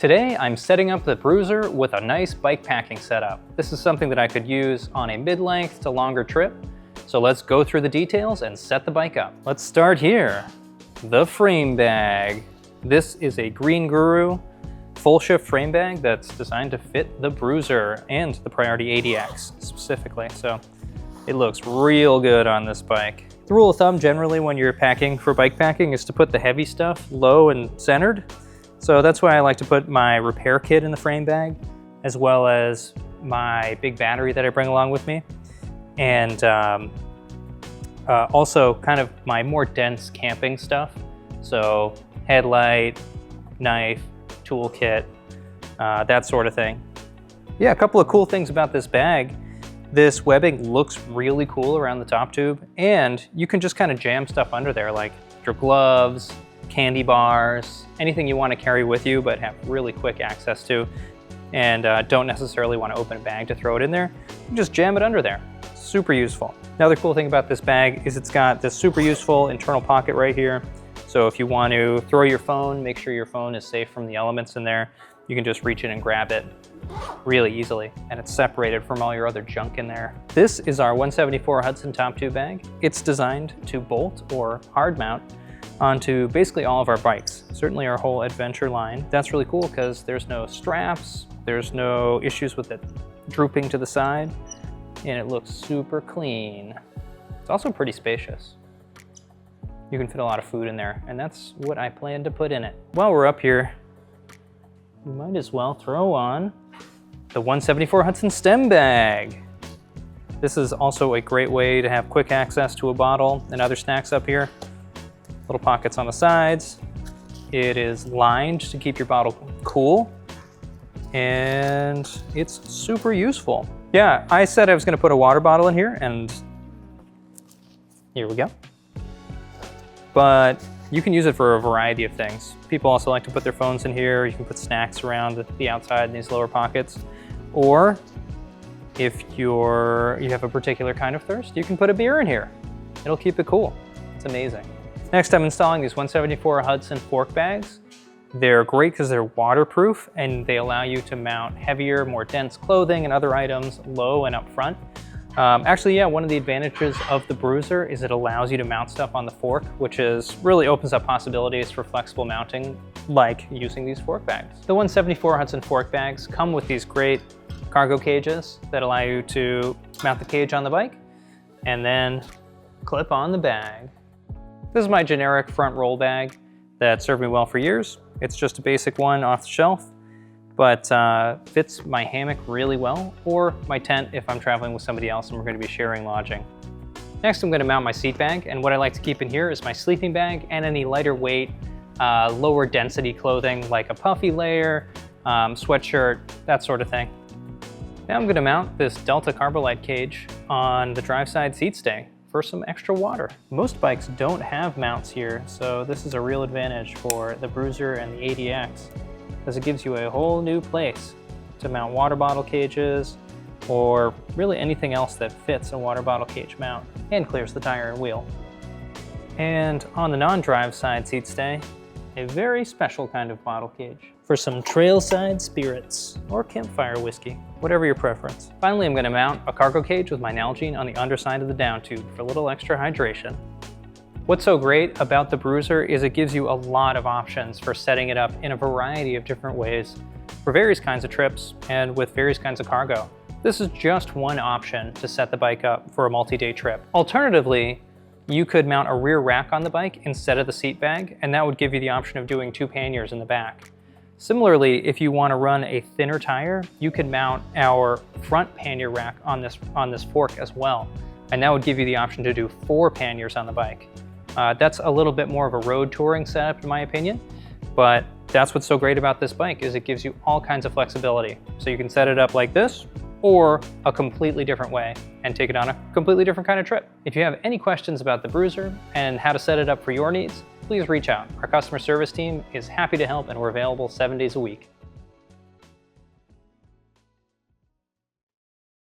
Today, I'm setting up the Bruzer with a nice bike packing setup. This is something that I could use on a mid-length to longer trip. So let's go through the details and set the bike up. Let's start here. The frame bag. This is a Green Guru full shift frame bag that's designed to fit the Bruzer and the Priority ADX specifically. So it looks real good on this bike. The rule of thumb generally when you're packing for bike packing is to put the heavy stuff low and centered. So that's why I like to put my repair kit in the frame bag, as well as my big battery that I bring along with me. And also kind of my more dense camping stuff. So headlight, knife, toolkit, that sort of thing. Yeah, a couple of cool things about this bag. This webbing looks really cool around the top tube, and you can just kind of jam stuff under there, like your gloves, candy bars, anything you want to carry with you but have really quick access to, and don't necessarily want to open a bag to throw it in there. You can just jam it under there. Super useful. Another cool thing about this bag is it's got this super useful internal pocket right here. So if you want to throw your phone, make sure your phone is safe from the elements in there, you can just reach in and grab it really easily, and it's separated from all your other junk in there. This is our 174 Hudson top tube bag. It's designed to bolt or hard mount onto basically all of our bikes, certainly our whole adventure line. That's really cool because there's no straps, there's no issues with it drooping to the side, and it looks super clean. It's also pretty spacious. You can fit a lot of food in there, and that's what I plan to put in it. While we're up here, we might as well throw on the 174 Hudson stem bag. This is also a great way to have quick access to a bottle and other snacks up here. Little pockets on the sides. It is lined to keep your bottle cool, and it's super useful. Yeah, I said I was gonna put a water bottle in here, and here we go. But you can use it for a variety of things. People also like to put their phones in here. You can put snacks around the outside in these lower pockets. Or if you have a particular kind of thirst, you can put a beer in here. It'll keep it cool. It's amazing. Next, I'm installing these 174 Hudson fork bags. They're great because they're waterproof and they allow you to mount heavier, more dense clothing and other items low and up front. Actually, yeah, one of the advantages of the Bruzer is it allows you to mount stuff on the fork, which really opens up possibilities for flexible mounting, like using these fork bags. The 174 Hudson fork bags come with these great cargo cages that allow you to mount the cage on the bike and then clip on the bag. This is my generic front roll bag that served me well for years. It's just a basic one off the shelf, but fits my hammock really well, or my tent if I'm traveling with somebody else and we're going to be sharing lodging. Next, I'm going to mount my seat bag, and what I like to keep in here is my sleeping bag and any lighter weight, lower density clothing like a puffy layer, sweatshirt, that sort of thing. Now I'm going to mount this Delta Carbolite cage on the drive side seat stay for some extra water. Most bikes don't have mounts here, so this is a real advantage for the Bruzer and the ADX, because it gives you a whole new place to mount water bottle cages or really anything else that fits a water bottle cage mount and clears the tire and wheel. And on the non-drive side seat stay, a very special kind of bottle cage for some trailside spirits or campfire whiskey, whatever your preference. Finally, I'm going to mount a cargo cage with my Nalgene on the underside of the down tube for a little extra hydration. What's so great about the Bruzer is it gives you a lot of options for setting it up in a variety of different ways for various kinds of trips and with various kinds of cargo. This is just one option to set the bike up for a multi-day trip. Alternatively, you could mount a rear rack on the bike instead of the seat bag, and that would give you the option of doing 2 panniers in the back. Similarly, if you want to run a thinner tire, you could mount our front pannier rack on this fork as well, and that would give you the option to do 4 panniers on the bike. That's a little bit more of a road touring setup in my opinion, but that's what's so great about this bike is it gives you all kinds of flexibility. So you can set it up like this or a completely different way and take it on a completely different kind of trip. If you have any questions about the Bruzer and how to set it up for your needs, please reach out. Our customer service team is happy to help and we're available 7 days a week.